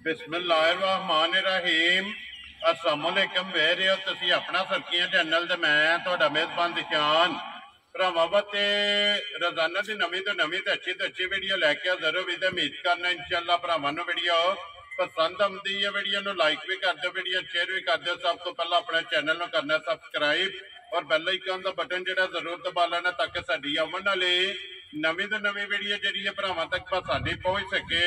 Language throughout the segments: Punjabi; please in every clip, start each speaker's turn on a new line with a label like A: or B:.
A: बिस्मिल्लाहिर्रहमानिर्रहीम अस्सलामुअलैकुम वे रहे हो तुसी अपना सरकियां चैनल ते मैं तुहाडा मेज़बान दिशान भरावां वास्ते रोजाना की नवीं तो अच्छी वीडियो लैके हाज़र होवी ते उम्मीद करना इंशाअल्लाह भरावां नूं वीडियो पसंद आउंदी है। वीडियो नूं लाइक भी कर दो, वीडियो शेयर भी कर दो। सब तो पहला अपने चैनल नूं करना सब्सक्राइब और बैल आइकन दा बटन जिहड़ा जरूर दबा लेना ताकि साडी आउण वाली नवीं तो नवीं वीडियो जिहड़ी है भरावां तक साडी पहुंच सके।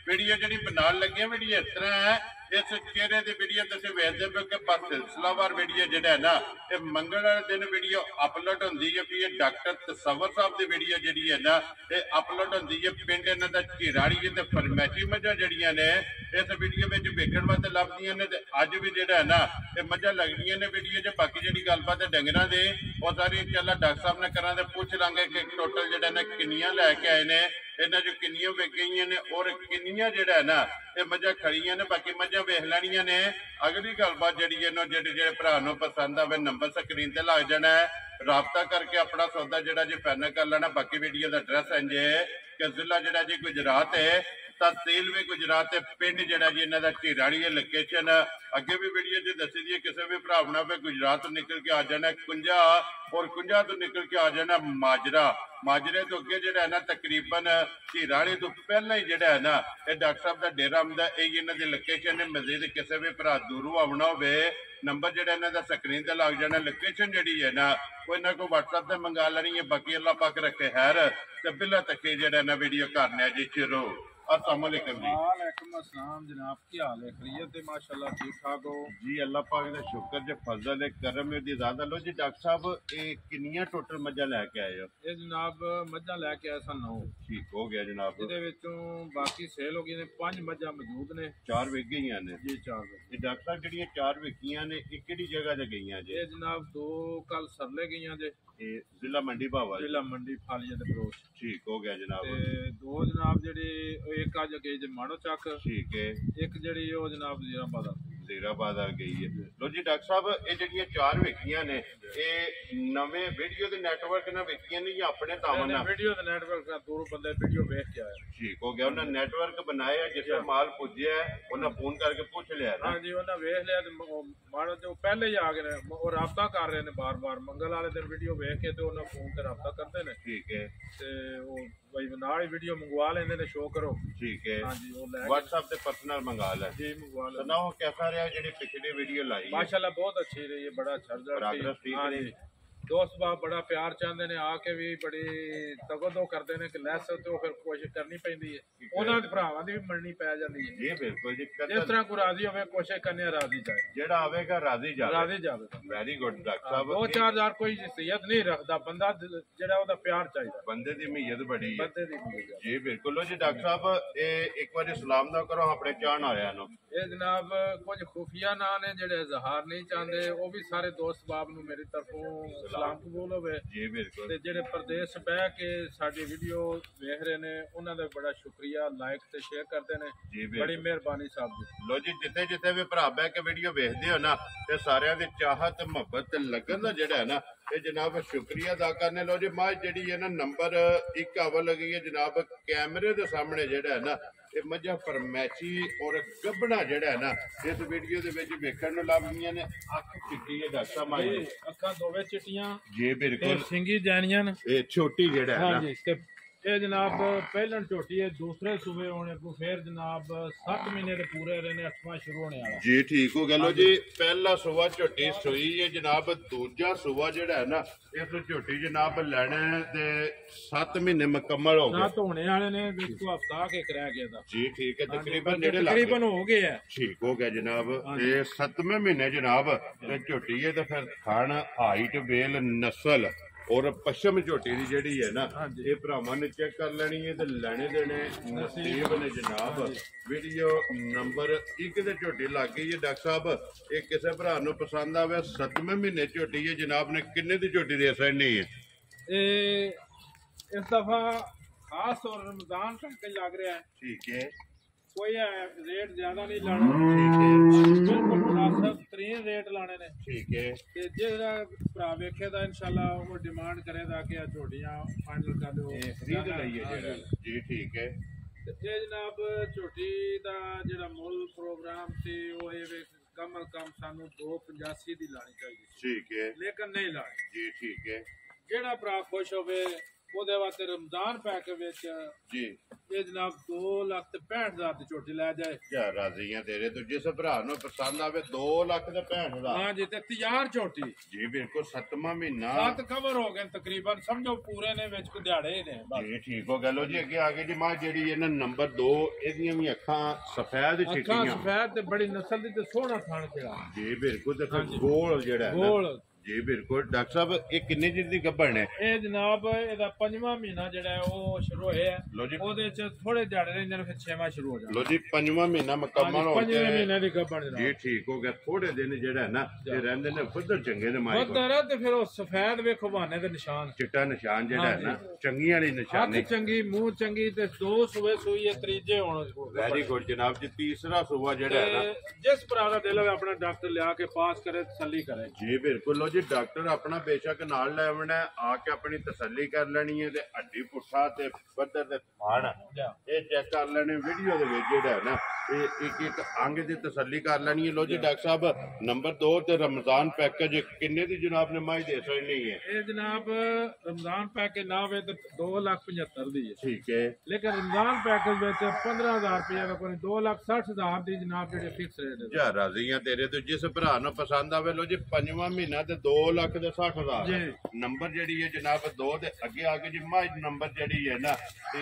A: वीडियो जिहड़ी बनाउण लगे वीडियो इस तरह है, इस चेहरे की वीडियो तुसीं वेखदे पए कि बस सिलसिलावार वीडियो जिहड़ा है ना ये मंगल वाले दिन वीडियो अपलोड होंदी है। भी ये डॉक्टर तसव्वुर साहब की वीडियो जिहड़ी है ना ये अपलोड होंदी है। पिंड इन्हां दा झीराड़ी ते फरमैशी मझां जिहड़ियां ने इस वीडियो में वेखण वास्ते लभदियां ने ते अज भी जिहड़ा है ना ये मझां लगदियां ने वीडियो च। बाकी जिहड़ी गलबात है डंगरां दी वो सारी इंशाअल्लाह डॉक्टर साहब ने करां ते पुछ लांगे कि टोटल जिहड़ा ने किन्नियां लैके आए ने, इन्हां चों किन्नियां विक गईयां ने और किन्नियां जिहड़ा है ना ये मझां खड़ियां ने। बाकी मझां वेख लैणियां ने। अगली गलबात जिहड़ी है ना जेह्ड़े भरा नूं पसंद आवे नंबर स्क्रीन ते लग जाना है, राबता करके अपना सौदा जिहड़ा जी फाइनल कर लेना। बाकी वीडियो का एड्रैस इंज है कि जिला जिहड़ा जी गुजरात है, तहसील भी गुजरात है, पिंड जिहड़ा जी इन्हां दा झीराड़ी है। लोकेशन अगे भी वीडियो च दसी दी है। किसी भी भरा बना पे गुजरात तो निकल के आ जाना कुंजा और कुंजा तो निकल के आ जाना माजरा। माजरे तो अगे जिहड़ा है ना तकरीबन झीराड़ी तो पहला ही जिहड़ा है ना ये डॉक्टर साहब का डेरा आउंदा है। इन्हां दी लोकेशन है। मजीद किसी भी भरा दूरों आउणा होवे नंबर जिहड़ा इन्हां दा स्क्रीन ते लग जाना। लोकेशन जिहड़ी है ना कोई ना कोई व्हाट्सएप ते मंगा लैनी है। बाकी अल्लाह पाक रखे खैर ते बिल्ला तक जिहड़ा ना वीडियो करने जी शुरू। अस्सलामुअलैकुम जी।
B: वालेकुम अस्सलाम जनाब, की हाल है? खैरियत है? माशाल्लाह ठीक ठाक हो
A: जी। अल्लाह पाक दा शुक्र जे फजल है करम है दी ज़्यादा। लो जी डॉक्टर साहब ये किन्नियां टोटल मज्जां लैके आए हो?
B: ये जनाब मज्जां लैके आए सन 9।
A: ठीक हो गया जनाब।
B: ਇਹਦੇ ਵਿੱਚੋਂ ਬਾਕੀ ਸੇਲ ਹੋ ਗਈ ਨੇ। 5 ਮੱਝਾਂ ਮੌਜੂਦ ਨੇ।
A: 4 ਵਿਕ ਗਈਆਂ ਨੇ
B: ਜੀ 4
A: ਇਹ ਡਾਕਟਰ ਸਾਹਿਬ ਜਿਹੜੀਆਂ 4 ਵਿਕੀਆਂ ਨੇ ਇਹ ਕਿਹੜੀ ਜਗ੍ਹਾ ਤੇ ਗਈਆਂ ਜੇ?
B: ਇਹ ਜਨਾਬ 2 ਕੱਲ ਸਰਲੇ ਗਈਆਂ ਜੇ।
A: ਇਹ ਜ਼ਿਲ੍ਹਾ ਮੰਡੀ ਭਾਵਾ
B: ਜ਼ਿਲ੍ਹਾ ਮੰਡੀ ਫਾਲੀਆ ਦੇ ਬਰੋਚ।
A: ਠੀਕ ਹੋ ਗਿਆ ਜਨਾਬ।
B: ਤੇ 2 ਜਨਾਬ ਜਿਹੜੀ ਇੱਕ ਅੱਜ ਗਈ ਜੇ ਮਾੜੋ ਚੱਕ।
A: ਠੀਕ ਹੈ।
B: ਇੱਕ ਜਿਹੜੀ ਉਹ ਜਨਾਬ ਜ਼ੀਰਾਬਾਦ
A: ਜ਼ੀਰਾਬਾਦ ਆ ਗਈ ਹੈ। ਲੋ ਜੀ ਡਾਕਟਰ ਸਾਹਿਬ ਇਹ ਜਿਹੜੀਆਂ 4 ਵਿਕੀਆਂ ਨੇ ਇਹ ਨਵੇਂ ਵੀਡੀਓ ਦੇ ਨੈਟਵਰਕ ਨਾਲ ਵਿਕੀਆਂ ਨੇ ਜਾਂ ਆਪਣੇ ਤਾਵਾਂ ਨਾਲ?
B: ਵੀਡੀਓ ਦੇ ਨੈਟਵਰਕ ਨਾਲ ਦੂਰੋਂ ਬੰਦੇ ਵੀਡੀਓ ਵੇਖ ਕੇ ਆਏ।
A: ਠੀਕ ਹੋ ਗਿਆ। ਉਹਨਾਂ ਨੈਟਵਰਕ ਬਣਾਇਆ ਜਿੱਥੇ ਮਾਲ ਪੁੱਜਿਆ ਉਹਨਾਂ ਫੋਨ ਕਰਕੇ ਪੁੱਛ ਲਿਆ ਨਾ?
B: ਹਾਂਜੀ ਉਹਨਾਂ ਵੇਖ ਲਿਆ ਤੇ ਮਾੜਾ ਜੋ ਪਹਿਲੇ ਹੀ ਆ ਗਏ ਨੇ ਉਹ ਰਾਬਤਾ ਕਰ ਰਹੇ ਨੇ ਬਾਰ-ਬਾਰ। ਮੰਗਲ ਵਾਲੇ ਦਿਨ ਵੀਡੀਓ ਵੇਖ ਕੇ ਤੇ ਉਹਨਾਂ ਫੋਨ ਤੇ ਰਾਬਤਾ ਕਰਦੇ ਨੇ।
A: ਠੀਕ ਹੈ।
B: ਤੇ ਉਹ भाई ਨਾਲ ਹੀ ਵੀਡੀਓ ਮੰਗਵਾ ਲੈਂਦੇ ਨੇ ਸ਼ੋ ਕਰੋ।
A: ठीक है।
B: ਹਾਂਜੀ ਉਹ ਲੈ
A: व्हाट्सएप पे पर्सनल मंगा ले
B: ਜੀ ਮੰਗਵਾ ਲੈ।
A: सुनाओ कैसा रहा जेडी पिछली वीडियो लाई?
B: माशाल्लाह बहुत अच्छी रही है, बड़ा अच्छा रिजल्ट
A: ठीक
B: हाँ
A: है।
B: जी। दोस्त बाप बड़ा प्यार चाहते ने आके भी बड़ी तगदो करते ने कि लैस तो फिर कोशिश करनी पैंदी है। ਉਹਨਾਂ ਦੇ ਭਰਾਵਾਂ ਦੀ ਵੀ ਮੰਨਣੀ ਪੈ ਜਾਂਦੀ ਹੈ।
A: जी बिल्कुल जी।
B: ਜਿਸ ਤਰ੍ਹਾਂ ਕੋਈ ਰਾਜ਼ੀ ਹੋਵੇ ਕੋਸ਼ਿਸ਼ ਕਰਨੀ ਰਾਜ਼ੀ ਜਾਏ।
A: जेड़ा आवेगा राजी जावे।
B: ਰਾਜ਼ੀ ਜਾਵੇ।
A: वेरी गुड डॉक्टर साहब।
B: 2-4 ਕੋਈ हैसियत नहीं रखता बंदा, ਜਿਹੜਾ ਉਹਦਾ ਪਿਆਰ ਚਾਹੀਦਾ
A: बंदे दी उम्मीद बड़ी है।
B: ਬੰਦੇ ਦੀ ਉਮੀਦ।
A: जी बिल्कुल। लो जी डॉक्टर साहब एक बार सलाम ना करो अपने चाहन आया नो।
B: ਇਹ ਜਨਾਬ ਕੁਝ ਖੁਫੀਆ ਨਾਂ ਨੇ ਜਿਹੜੇ ਇਜ਼ਹਾਰ ਨਹੀਂ ਚਾਹੁੰਦੇ, ਉਹ ਵੀ ਸਾਰੇ ਦੋਸਤ ਬਾਬ ਨੂੰ ਮੇਰੀ ਤਰਫੋਂ ਸਲਾਮ ਕਬੂਲ ਹੋਵੇ।
A: जी बिल्कुल।
B: ਤੇ ਜਿਹੜੇ ਪ੍ਰਦੇਸ਼ ਬਹਿ ਕੇ ਸਾਡੀ ਵੀਡੀਓ ਵੇਖ ਰਹੇ ਨੇ ਉਹਨਾਂ ਦਾ ਬੜਾ ਸ਼ੁਕਰੀਆ, ਲਾਈਕ ਤੇ ਸ਼ੇਅਰ ਕਰਦੇ ਨੇ।
A: जी
B: ਬੜੀ
A: बिल्कुल।
B: ਮਿਹਰਬਾਨੀ ਸਾਹਿਬ ਦੀ।
A: लो जी जिथे जिथे भी भरा बह के वीडियो वेखदे हो ना ते सारियां दी चाहत मुहब्बत ते लगन दा जेड़ा है ना ये जनाब शुक्रिया अदा करने। लो जी मां जेड़ी है ना नंबर 1 अवल लगी है जनाब कैमरे दे सामने जेड़ा है ना ये मझा फरमैशी और गबड़ा जेड़ा है ना इस वीडियो दे विच वेखण नूं लभदियां ने। अख चिट्टी है डॉक्टर साहब मां
B: ਅੱਖਾਂ ਦੋਵੇਂ ਚਿੱਟੀਆਂ
A: जी
B: ਤੇ
A: बिल्कुल।
B: ਸਿੰਗੀ ਜੈਨੀਆਂ ਨੇ।
A: ये छोटी जेड़ा है ना
B: ਹਾਂਜੀ ਤੇ ਇਹ ਜਨਾਬ ਪਹਿਲਣ ਝੋਟੀ ਹੈ, ਦੂਸਰੇ ਸੂਬੇ ਹੋਣੇ ਕੋ ਫਿਰ ਜਨਾਬ 7 ਮਹੀਨੇ ਦੇ ਪੂਰੇ ਰਹੇ ਨੇ, 8ਵਾਂ ਸ਼ੁਰੂ ਹੋਣੇ ਵਾਲਾ।
A: जी ठीक हो गया। लो जी पहला सुबह झोटी सोई है जनाब। दूजा सुबह जेड़ा है ना इस झोटी जनाब लैने ते 7 महीने मुकम्मल हो गए।
B: 7 होने वाले ने, देखो हफ्ता के रह गया था।
A: जी ठीक है। तकरीबन
B: बच्चे
A: जेड़े
B: तकरीबन हो गए है।
A: ठीक हो गया जनाब। ये 7वें महीने जनाब ते झोटी है ते फिर खान हाइट वेल नस्ल और पश्चिम झोटी दी जेड़ी है ना ये भरावां ने चेक कर लेनी है ते लेने देने नसीब ने जनाब। वीडियो नंबर 1 ते झोटी लग गई है डॉक्टर साहब। ये किसी भरा नूं पसंद आवे 7वें महीने झोटी है जनाब ने किन्ने दी झोटी दे सकनी है?
B: इस दफा खास और रमजान तक लग रहा है।
A: ठीक है।
B: कोई रेट ज्यादा नहीं लाना,
A: ठीक है।
B: बिल्कुल मुनासिब तरीन रेट लाने ने।
A: ठीक है।
B: ते जेड़ा भरा वेखेगा इंशाल्लाह वो डिमांड करेगा कि आ झोटियां फाइनल कर दो
A: खरीद लईए जेड़ा। जी ठीक है।
B: ये जनाब झोटी दा जेड़ा ਜਿਹੜਾ ਮੁੱਲ ਪ੍ਰੋਗਰਾਮ ਸੀ ਉਹ ਇਹ ਵੇ ਕਮ ਅਜ਼ ਕਮ ਸਾਨੂੰ 285 ਦੀ ਲਾਣੀ ਚਾਹੀਦੀ ਸੀ,
A: ਠੀਕ ਹੈ
B: ਲੇਕਿਨ ਨਹੀਂ ਲਾਣੀ
A: ਜੀ, ਠੀਕ ਹੈ
B: ਜਿਹੜਾ ਭਰਾ ਖੁਸ਼ ਹੋਵੇ ਉਹਦੇ ਵਾਸਤੇ ਰਮਜ਼ਾਨ ਪੈਕ ਵਿੱਚ
A: ਜੀ।
B: ਇਹ ਜਨਾਬ 2,65,000 ਦੀ ਝੋਟੀ ਲੈ ਜਾਏ।
A: ਕਿਆ ਰਾਜ਼ੀਆਂ ਤੇਰੇ ਤੋਂ, ਜਿਸ ਭਰਾ ਨੂੰ ਪਸੰਦ ਆਵੇ 2 ਲੱਖ ਤੇ 65,000।
B: ਹਾਂ ਜੀ, ਤੇ ਤਿਆਰ ਝੋਟੀ
A: ਜੀ ਬਿਲਕੁਲ 7ਵਾਂ ਮਹੀਨਾ
B: 7 ਕਵਰ ਹੋ ਗਏ ਤਕਰੀਬਨ, ਸਮਝੋ ਪੂਰੇ ਨੇ ਵਿੱਚ ਕੋ ਦਿਹਾੜੇ ਨੇ ਬਸ।
A: ਜੀ ਠੀਕ ਹੋ ਗਿਆ। ਲੋ ਜੀ ਅੱਗੇ ਆ ਗਏ ਜੀ ਮਾਂ ਜਿਹੜੀ ਇਹਨਾਂ ਨੰਬਰ 2, ਇਹਦੀਆਂ ਵੀ ਅੱਖਾਂ ਸਫੈਦ
B: ਅੱਖਾਂ
A: ਚਿੱਟੀਆਂ
B: ਸਫੈਦ ਤੇ ਬੜੀ ਨਸਲ ਦੀ ਤੇ ਸੋਹਣਾ ਥਣ ਜਿਹੜਾ
A: ਜੀ ਬਿਲਕੁਲ। ਤੇ ਫਿਰ ਗੋਲ ਜਿਹੜਾ ਹੈ ਨਾ,
B: ਗੋਲ
A: ਜੀ ਬਿਲਕੁਲ। ਡਾਕਟਰ ਸਾਹਿਬ ਇਹ ਕਿੰਨੇ ਚਿਰ ਦੀ ਗੱਭਣ ਹੈ?
B: ਇਹ ਜਨਾਬ ਇਹਦਾ 5ਵਾਂ ਮਹੀਨਾ ਜਿਹੜਾ ਹੈ ਉਹ ਸ਼ੁਰੂ ਹੋਇਆ
A: ਲੋ ਜੀ,
B: ਉਹਦੇ ਚ ਥੋੜੇ ਦਿਹਾੜੇ ਰਹਿੰਦੇ ਨੇ, ਫਿਰ 6ਵਾਂ ਸ਼ੁਰੂ ਹੋ ਜਾਂਦਾ।
A: ਲੋ ਜੀ 5ਵਾਂ ਮਹੀਨਾ ਮੁਕੰਮਲ ਹੋ
B: 5ਵੇਂ
A: ਗਿਆ
B: ਮਹੀਨੇ ਦੀ ਗੱਭਣ
A: ਜੀ,
B: ਜਨਾਬ
A: ਠੀਕ ਹੋ ਗਿਆ। ਥੋੜੇ ਦਿਨ ਜਿਹੜਾ ਹੈ ਨਾ ਇਹ ਰਹਿੰਦੇ ਨੇ ਫੁੱਦਰ ਚੰਗੇ ਨੇ ਮਾਈ ਕੋਲ।
B: ਬੱਦਰ ਤੇ ਫਿਰ ਉਹ ਸਫੈਦ ਵੇਖੋ ਬਹਾਨੇ ਦੇ ਨਿਸ਼ਾਨ,
A: ਚਿੱਟਾ ਨਿਸ਼ਾਨ ਜਿਹੜਾ ਹੈ ਨਾ, ਚੰਗੀਆਂ ਵਾਲੀ
B: ਹੱਥ
A: ਨਿਸ਼ਾਨੀ।
B: ਚੰਗੀ, ਮੂੰਹ ਚੰਗੀ ਤੇ 2 ਸੂਏ ਸੂਈ ਹੈ, ਤੀਜੇ ਹੋਣ।
A: ਵੈਰੀ ਗੁੱਡ ਜਨਾਬ ਜੀ। ਤੀਸਰਾ ਸੂਆ ਜਿਹੜਾ ਹੈ ਨਾ,
B: ਜਿਸ ਭਰਾ ਦਾ ਦਿਲ ਹੋਵੇ ਆਪਣਾ ਡਾਕਟਰ ਲਿਆ ਕੇ ਪਾਸ ਕਰੇ, ਤਸੱਲੀ ਕਰੇ।
A: ਜੀ ਬਿਲਕੁਲ। ਲੋ ਜੀ ਡਾਕਟਰ ਆਪਣਾ ਬੇਸ਼ੱਕ ਨਾਲ ਲੈ ਆਉਣਾ, ਆ ਕੇ ਆਪਣੀ ਤਸੱਲੀ ਕਰ ਲੈਣੀ ਹੈ ਤੇ ਹੱਡੀ ਪੁੱਠਾ ਤੇ ਬੱਦਰ ਤੇ ਥਾਣ ਇਹ ਚੈੱਕ ਕਰ ਲੈਣੇ ਵੀਡੀਓ ਦੇ ਵਿੱਚ ਜਿਹੜਾ ਹੈ ਨਾ, ਇਹ ਇੱਕ ਇੱਕ ਅੰਗ ਦੀ ਤਸੱਲੀ ਕਰ ਲੈਣੀ ਹੈ। ਲੋ ਜੀ ਡਾਕਟਰ ਸਾਹਿਬ ਨੰਬਰ 2 ਤੇ ਰਮਜ਼ਾਨ ਪੈਕੇਜ ਕਿੰਨੇ ਦੀ ਜਨਾਬ ਨੇ ਮਾਈ ਦੇ ਸਕਣੀ ਹੈ?
B: ਇਹ ਜਨਾਬ ਰਮਜ਼ਾਨ ਪੈਕੇਜ ਨਾ ਹੋਵੇ ਤੇ 2,75,000 ਦੀ ਹੈ,
A: ਠੀਕ ਹੈ।
B: ਲੇਕਿਨ ਰਮਜ਼ਾਨ ਪੈਕੇਜ ਵਿੱਚ 15,000 ਰੁਪਏ ਦਾ ਕੋਈ 2,60,000 ਦੀ ਜਨਾਬ ਜਿਹੜੇ ਫਿਕਸ ਰੇਟ ਹੈ।
A: ਜਾ ਰਾਜ਼ੀਆਂ ਤੇਰੇ ਤੋਂ, ਜਿਸ ਭਰਾ ਨੂੰ ਪਸੰਦ ਆਵੇ। ਲੋ ਜੀ 5ਵਾਂ ਮਹੀਨਾ ਤੇ 2,60,000
B: ਜੀ।
A: ਨੰਬਰ ਜਿਹੜੀ ਹੈ ਜਨਾਬ 2 ਦੇ ਅੱਗੇ ਆ ਕੇ ਜੀ ਮਾਈ ਨੰਬਰ ਜਿਹੜੀ ਹੈ ਨਾ ਤੇ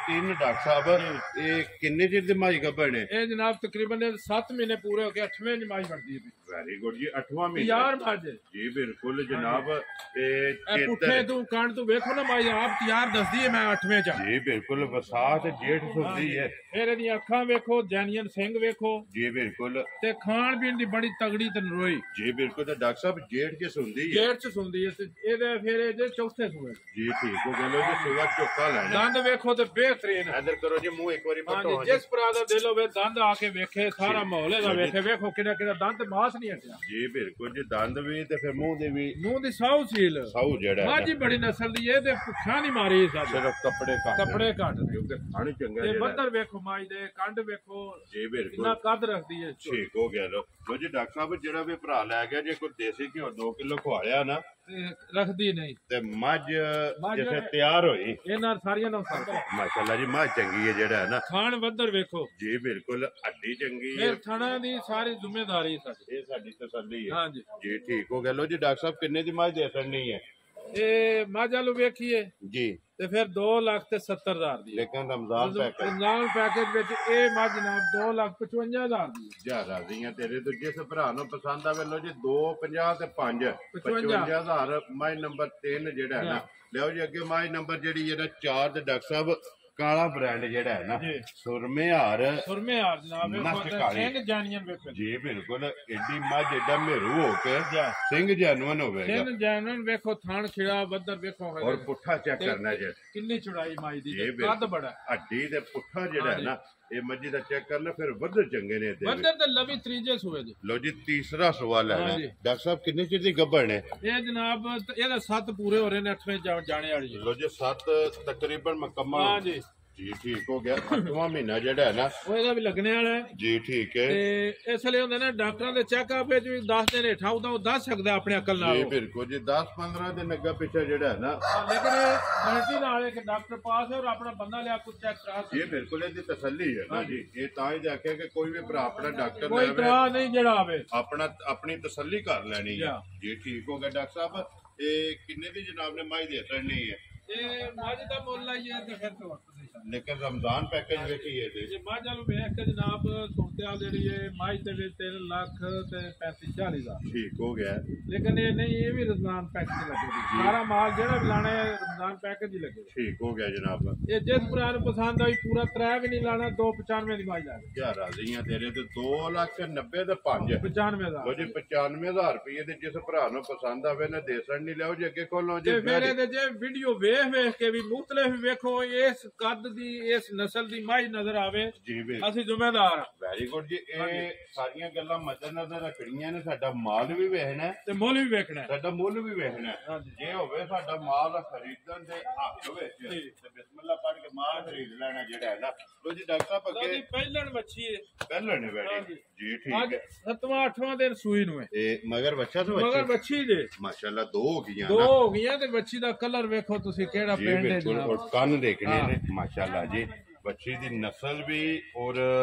A: 3 ਡਾਕਟਰ ਸਾਹਿਬ ਇਹ ਕਿੰਨੇ ਚਿਰ ਦੀ ਮਾਈ ਗੱਭਣ ਹੈ?
B: ਇਹ ਜਨਾਬ ਤਕਰੀਬਨ 7 ਮਹੀਨੇ ਪੂਰੇ ਹੋ ਕੇ 8ਵੇਂ ਜਮਾਈ ਬਣਦੀ ਹੈ।
A: ਵੈਰੀ ਗੁੱਡ ਜੀ। 8ਵਾਂ ਮਹੀਨਾ
B: ਯਾਰ ਮੱਝ
A: ਜੀ ਬਿਲਕੁਲ ਜਨਾਬ। ਇਹ
B: ਪੁੱਠੇ ਤੂੰ ਕੰਨ ਤੂੰ ਵੇਖੋ ਨਾ ਮਾਈ ਆਪ ਤਿਆਰ ਦੱਸਦੀ ਹੈ ਮੈਂ 8ਵੇਂ ਚ।
A: ਜੀ ਬਿਲਕੁਲ ਵਸਾਤ ਜੇਠ ਸੁਣਦੀ ਹੈ।
B: ਫਿਰ ਇਹਦੀਆਂ ਅੱਖਾਂ ਵੇਖੋ, ਜੈਨੀਅਨ ਸਿੰਘ ਵੇਖੋ
A: ਜੀ ਬਿਲਕੁਲ।
B: ਤੇ ਖਾਣ ਪੀਣ ਦੀ ਬੜੀ ਤਗੜੀ ਤੇ ਨਰੋਈ।
A: ਜੀ ਬਿਲਕੁਲ। ਤੇ ਡਾਕਟਰ ਸਾਹਿਬ ਜੇਠ ਕੇ ਸੁਣਦੀ ਹੈ,
B: ਜੇਠ ਚ ਸੁਣਦੀ ਹੈ ਤੇ ਇਹਦੇ ਫਿਰ ਇਹ ਜੇ ਚੌਥੇ ਸੂਏ
A: ਜੀ ਠੀਕ ਹੋ ਗਿਆ। ਲੋ ਜੀ ਸੁਆ ਚੋਕਾ ਲੈਣਾ।
B: ਦੰਦ ਵੇਖੋ ਤੇ ਬਿਹਤਰੀਨ।
A: ਇਧਰ ਕਰੋ ਜੀ ਮੂੰਹ ਇੱਕ ਵਾਰੀ ਪਟੋ।
B: ਹਾਂਜੀ, ਜਿਸ ਭਰਾ ਦਾ ਦਿਲ ਹੋਵੇ ਦੰਦ ਆ ਕੇ ਵੇਖੇ, ਸਾਰਾ ਮਾਹੌਲ ਇਹਦਾ ਵੇਖੇ। ਵੇਖੋ ਕਿਹੜਾ ਕਿਹੜਾ ਦੰਦ, ਮਾਸ ਨਹੀਂ ਹਟਿਆ
A: ਜੀ ਬਿਲਕੁਲ ਜੀ। ਦੰਦ ਵੀ ਤੇ ਫਿਰ ਮੂੰਹ ਦੇ ਵੀ,
B: ਮੂੰਹ ਦੀ ਸਾਊ ਸੀਲ
A: ਸਾਊ ਜਿਹੜਾ
B: ਮੱਝ ਹੀ ਬੜੀ ਨਸਲ ਦੀ ਹੈ ਤੇ ਭੁੱਖਾ ਨਹੀਂ ਮਾਰੀ ਸਾਡੇ।
A: ਸਿਰਫ ਕੱਪੜੇ ਘੱਟ
B: ਕੱਪੜੇ ਘੱਟ ਨੇ।
A: ਕਿਉਂਕਿ ਖਾਣੀ ਚੰਗਾ
B: ਤੇ
A: ਜਿਹੜਾ
B: ਬੱਦਰ ਵੇਖੋ ਮਾਈ ਦੇ ਕੰਡ ਵੇਖੋ
A: ਜੀ ਬਿਲਕੁਲ
B: ਕਿੰਨਾ ਕੱਦ ਰੱਖਦੀ ਹੈ।
A: ਠੀਕ ਹੋ ਗਿਆ। ਲੋ ਜੀ ਡਾਕਟਰ ਸਾਹਿਬ ਜਿਹੜਾ ਵੀ ਭਰਾ ਲੈ ਗਿਆ, ਜੇ ਕੋਈ ਦੇਸੀ ਘਿਓ 2 ਕਿਲੋ ਖਵਾਇਆ ਨਾ
B: ਤੇ ਰੱਖਦੀ ਨਹੀਂ
A: ਤੇ ਮੱਝ ਜਿਵੇਂ ਤਿਆਰ ਹੋਈ,
B: ਇਹਨਾਂ ਸਾਰੀਆਂ ਨਾਲ ਫਰਕ ਹੈ।
A: ਮਾਸ਼ਾਅੱਲਾ ਜੀ ਮੱਝ ਚੰਗੀ ਹੈ ਜਿਹੜਾ ਹੈ ਨਾ।
B: ਖਾਣ ਬੱਦਰ ਵੇਖੋ
A: ਜੀ ਬਿਲਕੁਲ। ਹੱਡੀ ਚੰਗੀ ਹੈ।
B: ਇਹ ਥਣਾ ਦੀ ਸਾਰੀ ਜ਼ਿੰਮੇਵਾਰੀ ਸਾਡੀ।
A: ਇਹ ਸਾਡੀ ਤਸੱਲੀ ਹੈ।
B: ਹਾਂਜੀ
A: ਜੀ ਠੀਕ ਹੋ ਗਿਆ। ਲੋ ਜੀ ਡਾਕਟਰ ਸਾਹਿਬ ਕਿੰਨੇ ਦੀ ਮੱਝ ਦੇ ਸਕਣੀ ਹੈ?
B: ਇਹ ਮੱਝ ਆਲੂ ਵੇਖੀਏ
A: ਜੀ
B: ਤੇ ਫਿਰ 2,70,000 ਦੀ।
A: ਲੇਕਿਨ ਰਮਜ਼ਾਨ ਪੈਕੇਜ
B: ਰਮਜ਼ਾਨ ਪੈਕੇਜ ਵਿੱਚ ਇਹ ਮੱਝ ਜਨਾਬ 2,55,000 ਦੀ।
A: ਜਾ ਰਾਜ਼ੀਆਂ ਤੇਰੇ ਤੋਂ, ਜਿਸ ਭਰਾ ਨੂੰ ਪਸੰਦ ਆਵੇ। ਲੋ ਜੀ 2,50 ਤੇ 5 55,000 ਮਾਈ ਨੰਬਰ 3 ਜਿਹੜਾ ਹੈ ਨਾ। ਲਿਓ ਜੀ ਅੱਗੇ ਮਾਈ ਨੰਬਰ ਜਿਹੜੀ ਜਿਹੜਾ 4 ਤੇ ਡਾਕਟਰ ਸਾਹਿਬ ਕਾਲਾ ਬ੍ਰਾਂਡ ਜਿਹੜਾ ਹੈ ਨਾ, ਸੁਰਮੇ ਹਾਰ
B: ਸੁਰਮੇ ਹਾਰ ਜਨਾਬ
A: ਨੱਕ
B: ਵੇਖੋ
A: ਕਾਲੀ।
B: ਸਿੰਘ ਜਾਨੀਅਨ ਵੇਖੋ
A: ਜੀ ਬਿਲਕੁਲ। ਐਡੀ ਮੱਝ ਐਡਾ ਮੇਰੂ ਹੋ ਕੇ ਸਿੰਘ ਜੈਨੂਨ ਹੋਵੇਗਾ।
B: ਸਿੰਘ ਜਾਨੀਅਨ ਵੇਖੋ, ਥਾਣ ਖਿੜਾ ਬੱਦਰ ਵੇਖੋ
A: ਔਰ ਪੁੱਠਾ ਚੈੱਕ ਕਰਨਾ ਜੇ
B: ਕਿੰਨੀ ਚੌੜਾਈ ਮਾਈ ਦੀ
A: ਜੀ
B: ਤੇ ਕੱਦ ਬੜਾ।
A: ਹੱਡੀ ਤੇ ਪੁੱਠਾ ਜਿਹੜਾ ਹੈ ਨਾ, ਇਹ ਮੱਝੀ ਦਾ ਚੈੱਕ ਕਰ ਲੈ, ਫਿਰ ਵੱਧ ਚੰਗੇ ਨੇ ਇਹਦੇ
B: ਬੱਦਰ ਤੇ ਲਵੀ ਤੀਜੇ ਸੂਏ ਦੀ।
A: ਲੋ ਜੀ ਤੀਸਰਾ ਸਵਾਲ ਹੈ ਡਾਕਟਰ ਸਾਹਿਬ ਕਿੰਨੇ ਚਿਰ ਦੀ ਗੱਭਣ ਹੈ?
B: ਇਹ ਜਨਾਬ ਇਹਦਾ 7 ਪੂਰੇ ਹੋ ਰਹੇ ਨੇ, 8ਵੇਂ ਜਾਣੇ ਵਾਲੀ ਹੈ।
A: ਲੋ ਜੀ 7 ਤਕਰੀਬਨ ਮੁਕੰਮਲ।
B: ਹਾਂ ਜੀ
A: ਜੀ ਠੀਕ ਹੋ ਗਿਆ। 8ਵਾਂ ਮਹੀਨਾ ਜਿਹੜਾ ਹੈ ਨਾ
B: ਉਹ ਇਹਦਾ ਵੀ ਲੱਗਣੇ ਵਾਲਾ ਹੈ।
A: ਜੀ ਠੀਕ ਹੈ।
B: ਤੇ ਇਸ ਲਈ ਹੁੰਦੇ ਨੇ ਡਾਕਟਰਾਂ ਦੇ ਚੈੱਕਅਪ ਵਿੱਚ ਵੀ 10 ਦਿਨ ਹੇਠਾਂ ਉਹ ਤਾਂ ਉਹ ਦੱਸ ਸਕਦਾ ਆਪਣੇ ਅਕਲ ਨਾਲ।
A: ਜੀ ਬਿਲਕੁਲ ਜੀ। 10-15 ਦਿਨ ਅੱਗਾ ਪਿੱਛੇ ਜਿਹੜਾ ਹੈ ਨਾ,
B: ਲੇਕਿਨ ਗਾਰੰਟੀ ਨਾਲ ਹੈ ਕਿ ਡਾਕਟਰ ਪਾਸ ਹੈ ਔਰ ਆਪਣਾ ਬੰਦਾ ਲਿਆ ਕੁਝ ਚੈੱਕ ਕਰਾ ਸਕਦਾ।
A: ਇਹ ਬਿਲਕੁਲ ਇਹਦੀ ਤਸੱਲੀ ਹੈ ਨਾ ਜੀ। ਇਹ ਤਾਂ ਹੀ ਦੇਖਿਆ ਕਿ ਕੋਈ ਵੀ ਭਰਾ ਆਪਣਾ ਡਾਕਟਰ
B: ਕੋਈ
A: ਲੈਵੇ,
B: ਤਰਾ ਨਹੀਂ ਜਿਹੜਾ ਆਵੇ,
A: ਆਪਣੀ ਤਸੱਲੀ ਕਰ ਲੈਣੀ ਹੈ। ਜੀ ਠੀਕ ਹੋ ਗਿਆ। ਡਾਕਟਰ ਸਾਹਿਬ ਇਹ ਕਿੰਨੇ ਦੀ ਜਨਾਬ ਨੇ ਮਾਈ ਦੇ ਸਕਣੀ ਹੈ?
B: ਇਹ ਮੱਝ ਦਾ ਮੁੱਲ ਆਈਏ ਤੇ ਫਿਰ ਤੋਂ
A: ਲੇਕਿਨ ਰਮਜ਼ਾਨ ਪੈਕੇਜ ਵੇਖੀਏ ਤੇ
B: ਜੇ ਮੱਝ ਵਾਲੂ ਵੇਖ ਕੇ ਜਨਾਬ ਸੁਣਤਿਆਲ ਜਿਹੜੀ ਹੈ ਮੱਝ ਦੇ ਵਿੱਚ 3 ਲੱਖ ਤੇ 35-40 ਹਜ਼ਾਰ
A: ਠੀਕ ਹੋ ਗਿਆ।
B: ਲੇਕਿਨ ਇਹ ਨਹੀਂ, ਇਹ ਵੀ ਰਮਜ਼ਾਨ ਪੈਕੇਜ ਲੱਗੇਗੀ। ਸਾਰਾ ਮਾਲ ਜਿਹੜਾ ਵੀ ਲਾਣਾ ਹੈ ਰਮਜ਼ਾਨ ਪੈਕੇਜ ਹੀ ਲੱਗੇਗਾ।
A: ਠੀਕ ਹੋ ਗਿਆ ਜਨਾਬ।
B: ਇਹ ਜਿਸ ਭਰਾ ਨੂੰ ਪਸੰਦ ਆਈ ਪੂਰਾ ਕਿਰਾਇਆ ਵੀ ਨਹੀਂ ਲਾਣਾ, 295 ਦੀ ਮੱਝ ਲਾਣੀ।
A: ਯਾਰ ਰਾਜ਼ੀਆਂ ਤੇਰੇ ਤੇ 2,90,000 ਤੇ 5
B: 95,000
A: ਲੋ ਜੀ 95,000 ਰੁਪਏ ਦੇ ਜਿਸ ਭਰਾ ਨੂੰ ਪਸੰਦ ਆਵੇ ਨਾ ਦੇਸਣ ਨਹੀਂ ਲਿਆਓ ਜੀ ਅੱਗੇ ਖੋਲੋ ਜੀ।
B: ਤੇ ਫਿਰ ਇਹਦੇ ਜੇ ਵੀਡੀਓ ਵੇਖ ਕੇ ਵੀ ਮੁਖਤਲਿਫ ਵੇਖੋ, ਇਸ ਕੱਦ ਦੀ ਇਸ ਨਸਲ ਦੀ ਮਾਈ ਨਜ਼ਰ ਆਵੇ
A: ਜੀ ਵੀ
B: ਅਸੀਂ ਜ਼ਿੰਮੇਦਾਰ ਹਾਂ।
A: ਵੈਰੀ ਗੁੱਡ ਜੀ। ਇਹ ਸਾਰੀਆਂ ਗੱਲਾਂ ਮੱਦੇਨਜ਼ਰ ਰੱਖਣੀਆਂ ਨੇ। ਸਾਡਾ ਮਾਲ ਵੀ ਵੇਖਣਾ ਹੈ
B: ਤੇ ਮੁੱਲ ਵੀ ਵੇਖਣਾ,
A: ਸਾਡਾ ਮੁੱਲ ਵੀ ਵੇਖਣਾ ਹੈ। ਜੇ ਹੋਵੇ ਸਾਡਾ ਮਾਲ ਖਰੀਦਣ ਦੇ ਹੱਕ ਵਿੱਚ ਤੇ ਬਿਸਮਿਲ੍ਲਾ ਪੜ੍ਹ ਕੇ ਮਾਲ ਖਰੀਦ ਲੈਣਾ ਜਿਹੜਾ ਹੈ ਨਾ। ਲੋ ਜੀ ਡਾਕਟਰ ਸਾਹਿਬ ਅੱਗੇ
B: ਪਹਿਲਣ ਮੱਛੀ ਹੈ,
A: ਪਹਿਲਣ ਬੈਠੀ ਜੀ ਠੀਕ ਹੈ।
B: 7ਵਾਂ 8ਵਾਂ ਦਿਨ ਸੂਈ ਨੂੰ ਹੈ
A: ਇਹ ਮਗਰ ਬੱਚਾ ਤੋਂ
B: ਮਗਰ ਬੱਚੀ ਜੇ
A: ਮਾਸ਼ਾਅੱਲਾ 2 ਹੋ ਗਈਆਂ
B: ਦੋ ਹੋ ਗਈਆਂ ਤੇ ਬੱਚੀ ਦਾ ਕਲਰ ਵੇਖੋ ਤੁਸੀਂ ਕਿਹੜਾ
A: ਜੀ
B: ਪਿੰਡ ਹੈ
A: ਬਿਲਕੁਲ।
B: ਜਨਾਬ।
A: ਔਰ ਕੰਨ ਦੇਖਣੇ ਨੇ ਮਾਸ਼ਾਅੱਲਾ ਜੀ। ਬੱਚੀ ਦੀ ਨਸਲ ਵੀ ਔਰ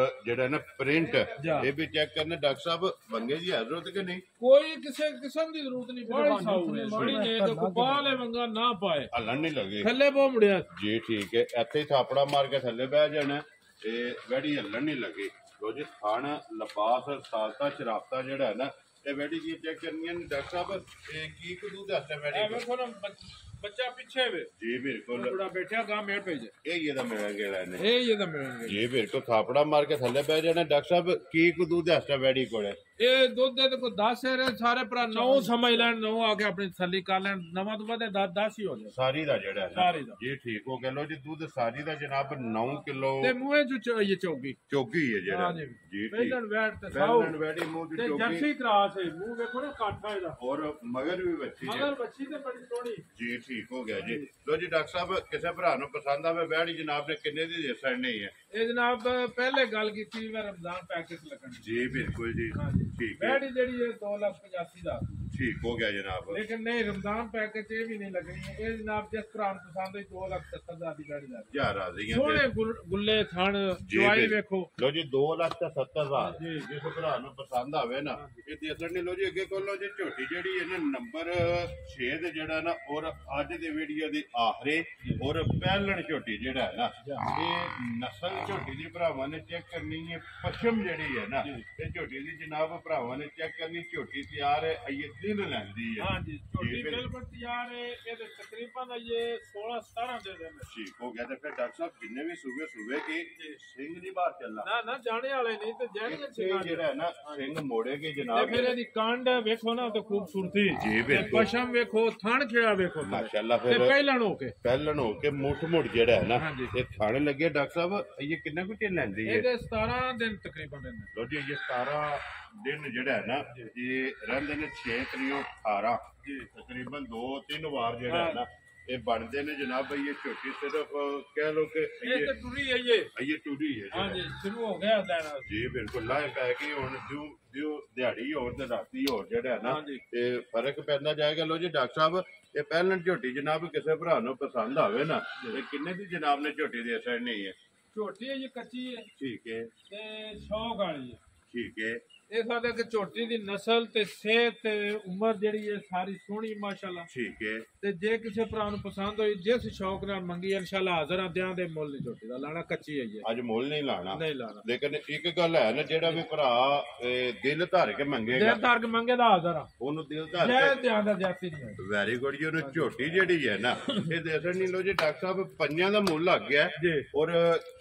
A: ਜਿਹੜਾ ਨਾ ਪ੍ਰਿੰਟ ਇਹ ਵੀ ਚੈੱਕ ਕਰਨਾ ਡਾਕਟਰ ਸਾਹਿਬ। ਬੰਗੇ ਦੀ ਜ਼ਰੂਰਤ ਕਿ ਨਹੀਂ?
B: ਕੋਈ ਕਿਸੇ ਕਿਸਮ ਦੀ ਜ਼ਰੂਰਤ ਨਹੀਂ। ਬੜੀ ਸਾਊ ਹੈ, ਬੜੀ ਨੇ ਤੇ ਬਾਲੇ ਵੰਗਾ ਨਾ ਪਾਏ,
A: ਹਲਣ ਨਹੀਂ ਲੱਗੇ
B: ਥੱਲੇ ਬਹੁ ਮੁੜਿਆ
A: ਜੀ ਠੀਕ ਹੈ। ਇੱਥੇ ਥਾਪੜਾ ਮਾਰ ਕੇ ਥੱਲੇ ਬਹਿ ਜਾਣਾ ਤੇ ਵੈੜੀ ਹਲਣ ਨਹੀਂ ਲੱਗੇ। ਲੋ ਜੀ ਖਾਣਾ ਲਿਬਾਸ ਸਾਲਤਾ ਸ਼ਰਾਬਤਾ ਜਿਹੜਾ ਹੈ ਨਾ ਇਹ ਵੈੜੀ ਕੀ ਚੈੱਕ ਕਰਨੀਆਂ ਨੇ ਡਾਕਟਰ ਸਾਹਿਬ। ਇਹ ਕੀ ਕਦੂ ਦੱਸਦਾ ਵੈੜੀ
B: ਵੇਖੋ ਨਾ ਬੱਚਾ ਪਿੱਛੇ ਵੇ
A: ਜੀ ਬਿਲਕੁਲ।
B: ਥੋੜਾ ਬੈਠਿਆ ਗਾ ਮੇੜ ਭੇਜ
A: ਇਹ ਇਹਦਾ ਮਿਲਾਂਗੇ ਲੈਣੇ
B: ਇਹ ਇਹਦਾ ਮਿਲਣਗੇ
A: ਜੀ ਬਿਲਕੁਲ। ਥਾਪੜਾ ਮਾਰ ਕੇ ਥੱਲੇ ਬਹਿ ਜਾਣਾ ਡਾਕਟਰ ਸਾਹਿਬ। ਕੀ ਕਦੂ ਦੱਸਦਾ ਵੈੜੀ ਕੋਲੇ?
B: ਇਹ ਦੁੱਧ ਦੇ ਕੋ 10 ਹੈ ਸਾਰੇ ਭਰਾ 9 ਸਮਝ ਲੈਣ 9 ਆ ਕੇ ਆਪਣੀ ਤਸੱਲੀ ਕਰ ਲੈਣ। ਨਵਾਂ ਤੋਂ ਬਾਅਦ 10 ਹੀ ਹੋ ਜਾਏ
A: ਸਾਰੀ ਦਾ ਜਿਹੜਾ ਹੈ
B: ਸਾਰੀ ਦਾ
A: ਜੀ ਠੀਕ ਹੋ ਗਿਆ। ਲੋ ਜੀ ਦੁੱਧ ਸਾਰੀ ਦਾ ਜਨਾਬ 9 ਕਿਲੋ
B: ਤੇ ਮੂੰਹੇ ਚ ਇਹ ਚੌਗੀ
A: ਚੌਗੀ ਹੈ ਜਿਹੜਾ
B: ਹਾਂਜੀ
A: ਜੀ ਠੀਕ।
B: ਪਹਿਲਣ ਵੈਟ ਤੇ ਸਾਊ
A: ਪਹਿਲਣ ਵੈੜੀ ਮੂੰਹ ਦੀ
B: ਤੇ
A: ਚੌਗੀ
B: ਜਰਸੀ ਕਰਾਸ ਹੈ। ਮੂੰਹ ਵੇਖੋ ਨਾ ਕਾਠਾ ਇਹਦਾ
A: ਔਰ ਮਗਰ ਵੀ ਬੱਚੀ ਹੈ
B: ਮਗਰ ਬੱਚੀ ਤੇ ਬੜੀ ਸੋਹਣੀ
A: ਜੀ ਠੀਕ ਹੋ ਗਿਆ ਜੀ। ਲੋ ਜੀ ਡਾਕਟਰ ਸਾਹਿਬ ਕਿਸੇ ਭਰਾ ਨੂੰ ਪਸੰਦ ਆਵੇ ਵੈੜੀ ਜਨਾਬ ਨੇ ਕਿੰਨੇ ਦੀ ਦੇ ਸਕਣੀ ਹੈ?
B: ਇਹ ਜਨਾਬ ਪਹਿਲੇ ਗੱਲ ਕੀਤੀ ਮੈਂ ਰਮਜ਼ਾਨ ਪੈਕੇਜ ਲੱਗਣ ਦੀ।
A: ਜੀ ਬਿਲਕੁਲ ਜੀ ਠੀਕ ਹੈ।
B: ਬੈਡੀ ਜਿਹੜੀ ਹੈ 2,85,000 ਦਾ
A: ਠੀਕ ਹੋ ਗਿਆ ਜਨਾਬ।
B: ਲੇਕਿਨ ਨਹੀਂ ਰਮਜ਼ਾਨ ਪੈਕੇਜ ਇਹ ਵੀ ਨਹੀਂ ਲੱਗਣੀ ਹੈ। ਇਹ ਜਨਾਬ ਜਿਸ ਤਰ੍ਹਾਂ ਪਸੰਦ ਹੈ 2,70,000 ਦੀ ਬੈਡੀ ਦਾ
A: ਜਾ ਰਾਜ਼ੀ
B: ਸੋਹਣੇ ਗੁੱਲੇ ਥਣ ਜਵਾਈ ਵੇਖੋ।
A: ਲੋ ਜੀ 2,70,000 ਜਿਸ ਭਰਾ ਨੂੰ ਪਸੰਦ ਆਵੇ ਨਾ ਇਹ ਦੇ ਸਕਣੀ। ਲੋ ਜੀ ਅੱਗੇ ਕੋਲੋਂ ਜੀ ਝੋਟੀ ਜਿਹੜੀ ਹੈ ਨਾ ਨੰਬਰ 6 ਦੇ ਜਿਹੜਾ ਨਾ ਔਰ ਅੱਜ ਦੇ ਵੀਡੀਓ ਦੀ ਆਖਰੀ ਔਰ ਪਹਿਲਣ ਝੋਟੀ ਜਿਹੜਾ ਹੈ ਨਾ ਇਹ ਨਸਲ ਝੋਟੀ ਦੀ ਭਰਾਵਾਂ ਨੇ ਚੈੱਕ ਕਰਨੀ ਹੈ। ਪਸ਼ਮ ਜਿਹੜੀ ਹੈ ਨਾ ਇਹ ਝੋਟੀ ਦੀ ਜਨਾਬ ਭਰਾਵਾਂ ਨੇ ਚੈੱਕ ਕਰਨੀ। ਝੋਟੀ ਤਿਆਰ ਹੈ ਇਹ ਦਿਨ ਲੈਂਦੀ ਹੈ।
B: ਹਾਂਜੀ ਝੋਟੀ ਬਿਲਕੁਲ ਤਿਆਰ ਹੈ। ਇਹਦੇ ਤਕਰੀਬਨ ਇਹ 16-17 ਦੇ ਦਿਨ
A: ਠੀਕ ਹੋ ਗਿਆ। ਤੇ ਫਿਰ ਡਾਕਟਰ ਸਾਹਿਬ ਜਿੰਨੇ ਵੀ ਸੂਬੇ ਕੀ ਸਿੰਘ ਨਹੀਂ ਬਾਹਰ ਚੱਲਣਾ
B: ਨਾ ਜਾਣੇ ਵਾਲੇ ਨਹੀਂ ਤੇ ਜਾਣੇ
A: ਜਿਹੜਾ ਹੈ ਨਾ ਸਿੰਘ ਮੋੜੇਗੇ
B: ਤੇ
A: ਜਨਾਬ।
B: ਫਿਰ ਇਹਦੀ ਕੰਡ ਵੇਖੋ ਨਾ ਤੇ ਖੂਬਸੂਰਤੀ
A: ਜੀ ਬਿਲਕੁਲ।
B: ਪਸ਼ਮ ਵੇਖੋ ਥਣ ਖੇੜਾ ਵੇਖੋ
A: ਮਾਸ਼ਾਅੱਲਾ।
B: ਤੇ
A: ਫਿਰ
B: ਪਹਿਲਣ
A: ਹੋ ਕੇ ਮੁੱਠ ਮੁੜ ਜਿਹੜਾ ਹੈ ਨਾ ਇਹ ਖਾਣੇ ਲੱਗੇ ਡਾਕਟਰ ਸਾਹਿਬ। ਇਹ ਕਿੰਨਾ ਕੁ ਚਿਰ ਲੈਂਦੀ ਹੈ?
B: ਇਹਦੇ 17 ਦਿਨ ਤਕਰੀਬਨ ਨੇ।
A: ਲੋ ਜੀ ਇਹ 17 ਦਿਨ ਜਿਹੜਾ ਹੈ ਨਾ ਇਹ ਰਹਿੰਦੇ ਨੇ 6 ਤਰੀਕ 18 ਤਕਰੀਬਨ 2-3 ਵਾਰ ਜਿਹੜਾ ਹੈ ਨਾ ਇਹ ਬਣਦੇ ਨੇ ਜਨਾਬ। ਇਹ ਝੋਟੀ ਸਿਰਫ ਕਹਿ ਲੋ ਕਿ
B: ਇਹ ਤੇ ਟੁਰੀ ਹੈ
A: ਇਹ ਟੂੜੀ ਹੈ
B: ਹਾਂਜੀ ਸ਼ੁਰੂ ਹੋ ਗਿਆ ਲੈਣਾ
A: ਜੀ ਬਿਲਕੁਲ। ਲਾਇ ਪੈ ਕੇ ਹੁਣ ਦਿਓ ਦਿਹਾੜੀ ਹੋਰ ਤੇ ਰਾਤੀ ਹੋਰ ਜਿਹੜਾ ਹੈ ਨਾ ਇਹ ਫਰਕ ਪੈਂਦਾ ਜਾਏਗਾ। ਲੋ ਜੀ ਡਾਕਟਰ ਸਾਹਿਬ ਇਹ ਪਹਿਲਣ ਝੋਟੀ ਜਨਾਬ ਕਿਸੇ ਭਰਾ ਨੂੰ ਪਸੰਦ ਆਵੇ ਨਾ ਇਹ ਕਿੰਨੇ ਦੀ ਜਨਾਬ ਨੇ ਝੋਟੀ ਦੇ ਅਸਰ ਨਹੀਂ ਹੈ?
B: ਝੋਟੀ ਇਹ ਕੱਚੀ ਹੈ
A: ਠੀਕ ਹੈ
B: ਤੇ ਸ਼ੌਕ ਵਾਲੀ ਹੈ।
A: ਠੀਕ ਹੈ।
B: ਇਹ ਸਾਡੇ ਕਿ ਝੋਟੀ ਦੀ ਨਸਲ ਤੇ ਸਿਹਤ ਤੇ ਉਮਰ ਜਿਹੜੀ ਹੈ ਸਾਰੀ ਸੋਹਣੀ ਮਾਸ਼ਾਅੱਲਾ।
A: ਠੀਕ ਹੈ।
B: ਤੇ ਜੇ ਕਿਸੇ ਭਰਾ ਨੂੰ ਪਸੰਦ ਹੋਈ ਜਿਸ ਸ਼ੌਕ ਨਾਲ ਮੰਗੀ ਇਨਸ਼ਾਅੱਲਾ ਹਾਜ਼ਰ ਆ ਦਿਆਂ ਦੇ ਮੁੱਲ ਨਹੀਂ ਝੋਟੀ ਦਾ ਲਾਣਾ। ਕੱਚੀ ਹੈ
A: ਅੱਜ ਮੁੱਲ ਨਹੀਂ ਲਾਣਾ
B: ਨਹੀਂ ਲਾਣਾ।
A: ਲੇਕਿਨ ਇੱਕ ਗੱਲ ਹੈ ਨਾ ਜਿਹੜਾ ਵੀ ਭਰਾ ਦਿਲ ਧਰ ਕੇ ਮੰਗੇਗਾ
B: ਦਿਲ ਧਰ ਕੇ ਮੰਗੇ ਦਾ ਹਾਜ਼ਰ ਆ
A: ਉਹਨੂੰ ਦਿਲ ਧਰ
B: ਜੈ
A: ਕੇ
B: ਧਿਆਨ ਦਾ ਜਾਤੀ ਨਹੀਂ ਹੈ।
A: ਵੈਰੀ ਗੁੱਡ ਜੀ। ਉਹਨੂੰ ਝੋਟੀ ਜਿਹੜੀ ਹੈ ਨਾ ਇਹ ਦੇਸਣ ਨਹੀਂ। ਲੋ ਜੀ ਡਾਕਟਰ ਸਾਹਿਬ ਪੰਜਾਂ ਦਾ ਮੁੱਲ ਲੱਗ ਗਿਆ ਔਰ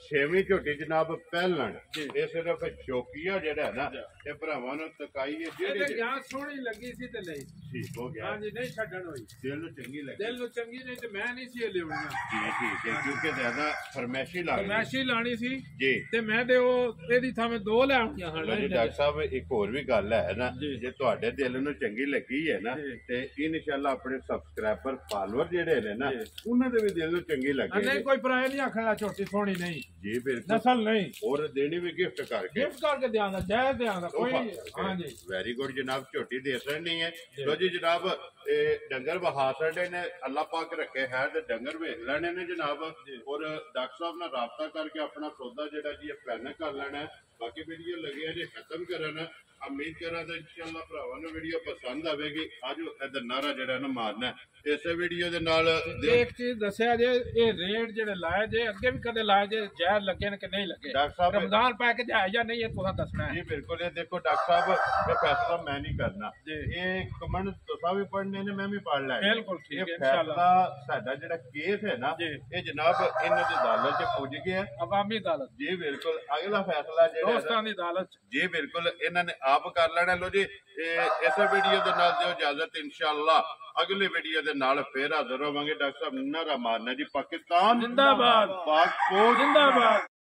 A: 6ਵੀਂ ਝੋਟੀ ਜਨਾਬ ਪਹਿਲਣ ਇਹ ਸਿਰਫ ਸ਼ੌਕੀਆ ਜਿਹੜਾ ਹੈ ਨਾ ਇਹ ਭਰਾਵਾਂ ਨੂੰ ਤਕਾਈ ਹੈ
B: ਇਹਦੇ ਗਿਆ ਸੋਹਣੀ ਲੱਗੀ ਸੀ ਤੇ ਲਈ
A: ਠੀਕ ਹੋ ਗਿਆ।
B: ਹਾਂਜੀ ਨਹੀਂ ਛੱਡਣ ਹੋਈ
A: ਦਿਲ ਨੂੰ ਚੰਗੀ ਲੱਗੀ।
B: ਦਿਲ ਨੂੰ ਚੰਗੀ ਨਹੀਂ ਤੇ ਮੈਂ ਨਹੀਂ ਸੀ ਇਹ ਲਿਆਉਣੀ
A: ਜੀ ਠੀਕ ਹੈ ਕਿਉਂਕਿ ਜ਼ਿਆਦਾ ਫਰਮੈਸ਼ੀ ਲੱਗ
B: ਫਰਮੈਸ਼ੀ ਲਾਣੀ ਸੀ
A: ਜੀ
B: ਤੇ ਮੈਂ ਤੇ ਉਹ ਇਹਦੀ ਥਾਵੇਂ 2 ਲੈ ਆਉਣੀਆਂ ਹਨ।
A: ਜੀ ਡਾਕਟਰ ਸਾਹਿਬ ਇੱਕ ਹੋਰ ਵੀ ਗੱਲ ਹੈ ਨਾ ਜੇ ਤੁਹਾਡੇ ਦਿਲ ਨੂੰ ਚੰਗੀ ਲੱਗੀ ਹੈ ਨਾ ਤੇ ਇਨਸ਼ਾਅੱਲਾ ਆਪਣੇ ਸਬਸਕ੍ਰਾਈਬਰ ਫਾਲੋਅਰ ਜਿਹੜੇ ਨੇ ਨਾ ਉਹਨਾਂ ਦੇ ਵੀ ਦਿਲ ਨੂੰ ਚੰਗੀ ਲੱਗੇ।
B: ਨਹੀਂ ਕੋਈ ਪਰਾਇਆ ਨਹੀਂ ਆਖਣਾ ਝੋਟੀ ਸੋਹਣੀ ਨਹੀਂ
A: ਜੀ ਬਿਲਕੁਲ
B: ਨਸਲ ਨਹੀਂ
A: ਔਰ ਦੇਣੀ ਵੀ ਗਿਫਟ ਕਰਕੇ
B: ਗਿਫਟ ਕਰਕੇ ਦਿਆਂ ਦਾ ਜੈ ਦਿਆਂ ਦਾ ਕੋਈ ਹਾਂਜੀ
A: ਵੈਰੀ ਗੁੱਡ ਜਨਾਬ। ਝੋਟੀ ਦੇ ਅਸਰ ਨਹੀਂ ਹੈ। ਲੋ ਜੀ ਜਨਾਬ ਇਹ ਡੰਗਰ ਬਹਾ ਸਾਡੇ ਨੇ ਅੱਲਾਹ ਪਾਕ ਰੱਖੇ ਹੈ ਤੇ ਡੰਗਰ ਵੇਖ ਲੈਣੇ ਨੇ ਜਨਾਬ ਔਰ ਡਾਕਟਰ ਸਾਹਿਬ ਨਾਲ ਰਾਬਤਾ ਕਰਕੇ ਆਪਣਾ ਸੌਦਾ ਜਿਹੜਾ ਜੀ ਫਾਈਨਲ ਕਰ ਲੈਣਾ। ਬਾਕੀ ਵੀਡੀਓ ਲੱਗਿਆ ਜੇ ਖਤਮ ਕਰਨ ਉਮੀਦ ਕਰਾਂ ਤਾਂ ਇਨਸ਼ਾਅੱਲਾ ਭਰਾਵਾਂ ਨੂੰ ਵੀਡੀਓ ਪਸੰਦ ਆਵੇਗੀ। ਆਜੋ ਇਧਰ ਨਾਰਾ ਜਿਹੜਾ ਨਾ ਮਾਰਨਾ ਇਸੇ ਵੀਡੀਓ ਦੇ ਨਾਲ
B: ਇੱਕ ਚੀਜ਼ ਦੱਸਿਆ ਜੇ ਇਹ ਰੇਟ ਜਿਹੜੇ ਲਾਏ ਜੇ ਅੱਗੇ ਵੀ ਕਦੇ ਲਾਏ ਜੇ ਜ਼ਹਿਰ ਲੱਗੇ ਨੇ ਕਿ ਨਹੀਂ ਲੱਗੇ
A: ਡਾਕਟਰ ਸਾਹਿਬ
B: ਰਮਜ਼ਾਨ ਪੈ ਕੇ ਜਾਏ ਜਾਂ ਨਹੀਂ ਇਹ ਤੁਸੀਂ ਦੱਸਣਾ ਹੈ
A: ਜੀ ਬਿਲਕੁਲ। ਇਹ ਦੇਖੋ ਡਾਕਟਰ ਸਾਹਿਬ ਇਹ ਫੈਸਲਾ ਮੈਂ ਨਹੀਂ ਕਰਨਾ ਇਹ ਕਮੈਂਟ ਤੁਸੀਂ ਵੀ ਪੜ੍ਹਨੇ ਨੇ ਮੈਂ ਵੀ ਪੜ੍ਹ ਲੈਣਾ
B: ਬਿਲਕੁਲ ਠੀਕ ਹੈ
A: ਇਨਸ਼ਾਅੱਲਾ। ਸਾਡਾ ਜਿਹੜਾ ਕੇਸ ਹੈ ਨਾ ਇਹ ਜਨਾਬ ਇਹਨਾਂ ਦੀ ਅਦਾਲਤ 'ਚ ਪੁੱਜ ਗਿਆ
B: ਅਵਾਮੀ ਅਦਾਲਤ
A: ਜੀ ਬਿਲਕੁਲ। ਅਗਲਾ ਫੈਸਲਾ ਜਿਹੜਾ
B: ਦੋਸਤਾਂ ਦੀ ਅਦਾਲਤ
A: ਜੀ ਬਿਲਕੁਲ ਇਹਨਾਂ ਨੇ ਆਪ ਕਰ ਲੈਣਾ। ਲੋ ਜੀ ਇਸੇ ਵੀਡੀਓ ਦੇ ਨਾਲ ਦਿਓ ਇਜਾਜ਼ਤ ਇਨਸ਼ਾਅੱਲਾ। ਅਗਲੀ ਵੀਡੀਓ ਦੇ ਨਾਲ ਫੇਰ ਹਾਜ਼ਰ ਹੋਵਾਂਗੇ। ਡਾਕਟਰ ਸਾਹਿਬ ਨਾਰਾ ਮਾਰਨਾ ਜੀ, ਪਾਕਿਸਤਾਨ
B: ਜ਼ਿੰਦਾਬਾਦ,
A: ਪਾਕ ਫੌਜ
B: ਜ਼ਿੰਦਾਬਾਦ।